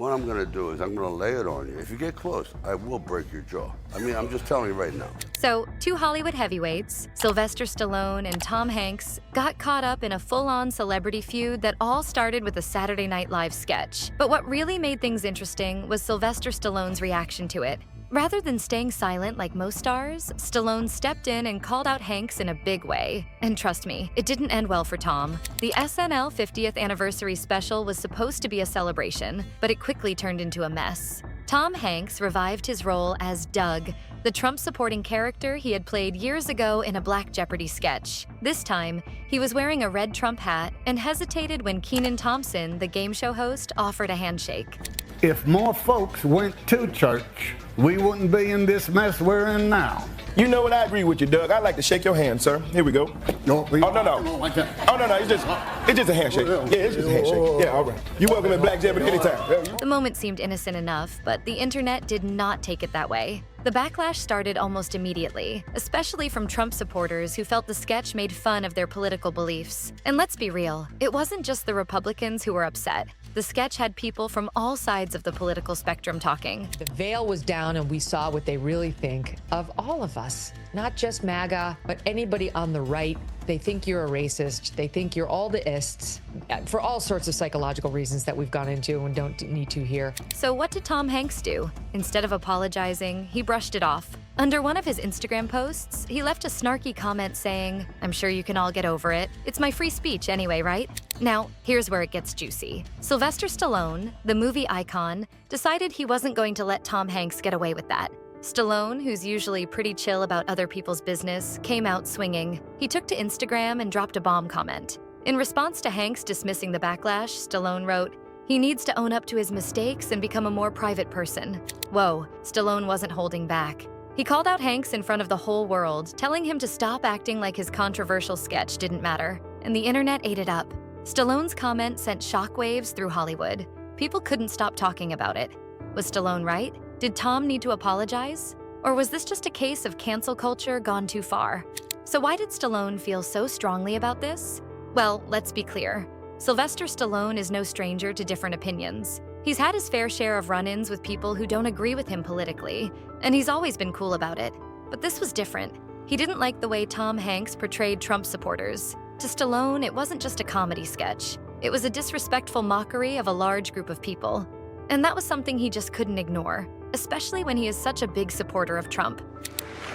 what I'm gonna do is I'm gonna lay it on you. If you get close, I will break your jaw. I mean, I'm just telling you right now. So, two Hollywood heavyweights, Sylvester Stallone and Tom Hanks, got caught up in a full-on celebrity feud that all started with a Saturday Night Live sketch. But what really made things interesting was Sylvester Stallone's reaction to it. Rather than staying silent like most stars, Stallone stepped in and called out Hanks in a big way. And trust me, it didn't end well for Tom. The SNL 50th anniversary special was supposed to be a celebration, but it quickly turned into a mess. Tom Hanks revived his role as Doug, the Trump-supporting character he had played years ago in a Black Jeopardy sketch. This time, he was wearing a red Trump hat and hesitated when Kenan Thompson, the game show host, offered a handshake. If more folks went to church, we wouldn't be in this mess we're in now. You know what? I agree with you, Doug. I'd like to shake your hand, sir. Here we go. No, Oh, no. Like that. Oh, no, it's just a handshake. Yeah, it's just a handshake. Yeah, all right. You're welcome in Black Jeopardy anytime. The moment seemed innocent enough, but the internet did not take it that way. The backlash started almost immediately, especially from Trump supporters who felt the sketch made fun of their political beliefs. And let's be real, it wasn't just the Republicans who were upset. The sketch had people from all sides of the political spectrum talking. The veil was down and we saw what they really think of all of us, not just MAGA, but anybody on the right. They think you're a racist. They think you're all the ists for all sorts of psychological reasons that we've gone into and don't need to here. So what did Tom Hanks do? Instead of apologizing, he brushed it off. Under one of his Instagram posts, he left a snarky comment saying, "I'm sure you can all get over it. It's my free speech anyway, right?" Now, here's where it gets juicy. Sylvester Stallone, the movie icon, decided he wasn't going to let Tom Hanks get away with that. Stallone, who's usually pretty chill about other people's business, came out swinging. He took to Instagram and dropped a bomb comment. In response to Hanks dismissing the backlash, Stallone wrote, "He needs to own up to his mistakes and become a more private person." Whoa, Stallone wasn't holding back. He called out Hanks in front of the whole world, telling him to stop acting like his controversial sketch didn't matter. And the internet ate it up. Stallone's comment sent shockwaves through Hollywood. People couldn't stop talking about it. Was Stallone right? Did Tom need to apologize? Or was this just a case of cancel culture gone too far? So why did Stallone feel so strongly about this? Well, let's be clear. Sylvester Stallone is no stranger to different opinions. He's had his fair share of run-ins with people who don't agree with him politically, and he's always been cool about it. But this was different. He didn't like the way Tom Hanks portrayed Trump supporters. To Stallone, it wasn't just a comedy sketch. It was a disrespectful mockery of a large group of people. And that was something he just couldn't ignore, especially when he is such a big supporter of Trump.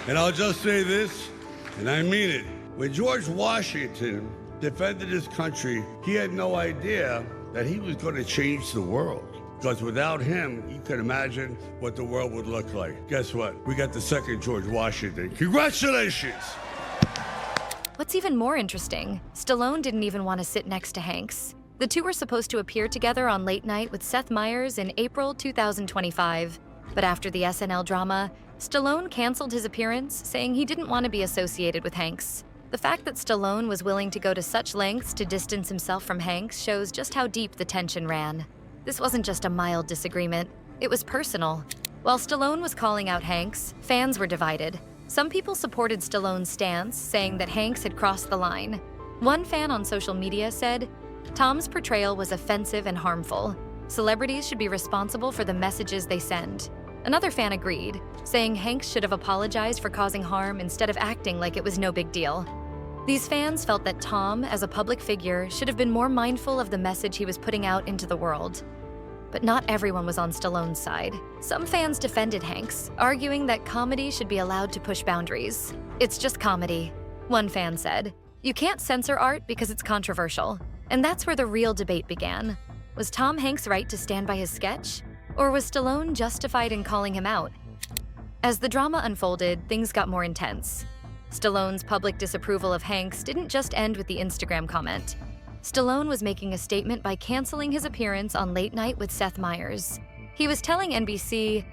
And I'll just say this, and I mean it. When George Washington defended his country, he had no idea that he was going to change the world. Because without him, you can imagine what the world would look like. Guess what? We got the second George Washington. Congratulations! What's even more interesting, Stallone didn't even want to sit next to Hanks. The two were supposed to appear together on Late Night with Seth Meyers in April 2025. But after the SNL drama, Stallone canceled his appearance, saying he didn't want to be associated with Hanks. The fact that Stallone was willing to go to such lengths to distance himself from Hanks shows just how deep the tension ran. This wasn't just a mild disagreement, it was personal. While Stallone was calling out Hanks, fans were divided. Some people supported Stallone's stance, saying that Hanks had crossed the line. One fan on social media said, "Tom's portrayal was offensive and harmful. Celebrities should be responsible for the messages they send." Another fan agreed, saying Hanks should have apologized for causing harm instead of acting like it was no big deal. These fans felt that Tom, as a public figure, should have been more mindful of the message he was putting out into the world. But not everyone was on Stallone's side. Some fans defended Hanks, arguing that comedy should be allowed to push boundaries. "It's just comedy," one fan said. "You can't censor art because it's controversial." And that's where the real debate began. Was Tom Hanks right to stand by his sketch? Or was Stallone justified in calling him out? As the drama unfolded, things got more intense. Stallone's public disapproval of Hanks didn't just end with the Instagram comment. Stallone was making a statement by canceling his appearance on Late Night with Seth Meyers. He was telling NBC,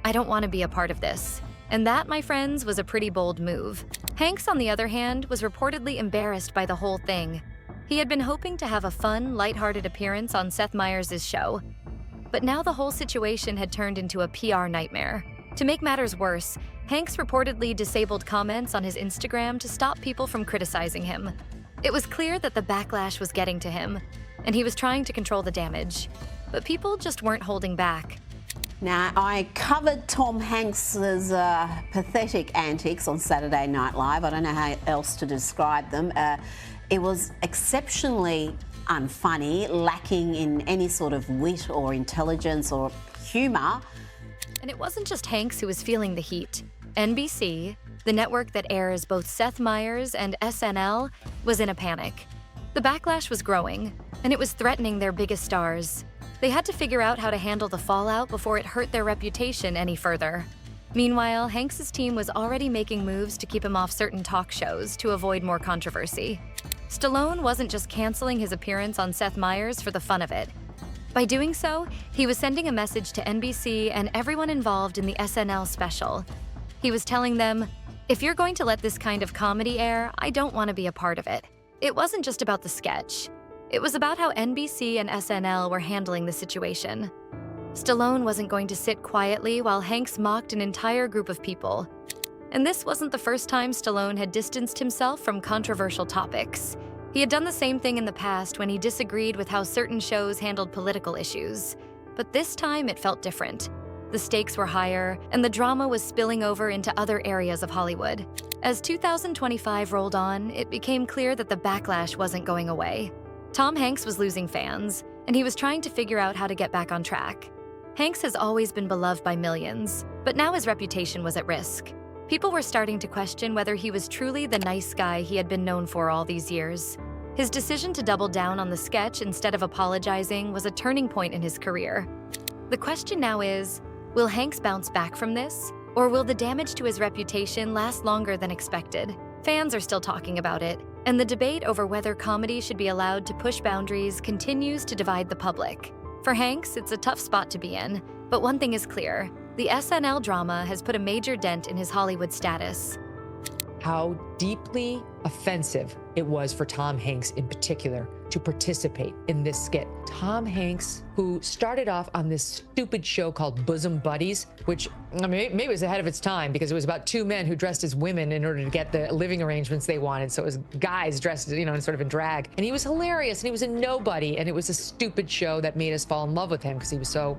"I don't want to be a part of this." And that, my friends, was a pretty bold move. Hanks, on the other hand, was reportedly embarrassed by the whole thing. He had been hoping to have a fun, lighthearted appearance on Seth Meyers' show. But now the whole situation had turned into a PR nightmare. To make matters worse, Hanks reportedly disabled comments on his Instagram to stop people from criticizing him. It was clear that the backlash was getting to him, and he was trying to control the damage. but people just weren't holding back. Now, I covered Tom Hanks's pathetic antics on Saturday Night Live. I don't know how else to describe them. It was exceptionally unfunny, lacking in any sort of wit or intelligence or humour. And it wasn't just Hanks who was feeling the heat. NBC, the network that airs both Seth Meyers and SNL, was in a panic. The backlash was growing, and it was threatening their biggest stars. They had to figure out how to handle the fallout before it hurt their reputation any further. Meanwhile, Hanks's team was already making moves to keep him off certain talk shows to avoid more controversy. Stallone wasn't just canceling his appearance on Seth Meyers for the fun of it. By doing so, he was sending a message to NBC and everyone involved in the SNL special. He was telling them, "If you're going to let this kind of comedy air, I don't want to be a part of it." It wasn't just about the sketch. It was about how NBC and SNL were handling the situation. Stallone wasn't going to sit quietly while Hanks mocked an entire group of people. And this wasn't the first time Stallone had distanced himself from controversial topics. He had done the same thing in the past when he disagreed with how certain shows handled political issues. But this time it felt different. The stakes were higher, and the drama was spilling over into other areas of Hollywood. As 2025 rolled on, it became clear that the backlash wasn't going away. Tom Hanks was losing fans, and he was trying to figure out how to get back on track. Hanks has always been beloved by millions, but now his reputation was at risk. People were starting to question whether he was truly the nice guy he had been known for all these years. His decision to double down on the sketch instead of apologizing was a turning point in his career. The question now is, will Hanks bounce back from this? Or will the damage to his reputation last longer than expected? Fans are still talking about it, and the debate over whether comedy should be allowed to push boundaries continues to divide the public. For Hanks, it's a tough spot to be in, but one thing is clear. The SNL drama has put a major dent in his Hollywood status. How deeply offensive it was for Tom Hanks in particular to participate in this skit. Tom Hanks, who started off on this stupid show called Bosom Buddies, which maybe was ahead of its time because it was about two men who dressed as women in order to get the living arrangements they wanted. So it was guys dressed, sort of in drag. And he was hilarious and he was a nobody. And it was a stupid show that made us fall in love with him because he was so...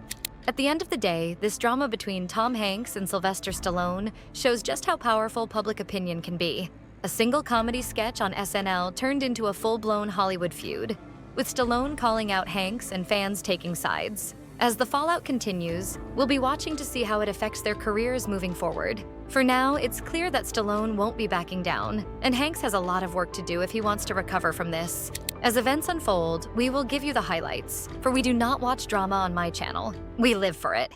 At the end of the day, this drama between Tom Hanks and Sylvester Stallone shows just how powerful public opinion can be. A single comedy sketch on SNL turned into a full-blown Hollywood feud, with Stallone calling out Hanks and fans taking sides. As the fallout continues, we'll be watching to see how it affects their careers moving forward. For now, it's clear that Stallone won't be backing down, and Hanks has a lot of work to do if he wants to recover from this. As events unfold, we will give you the highlights, for we do not watch drama on my channel. We live for it.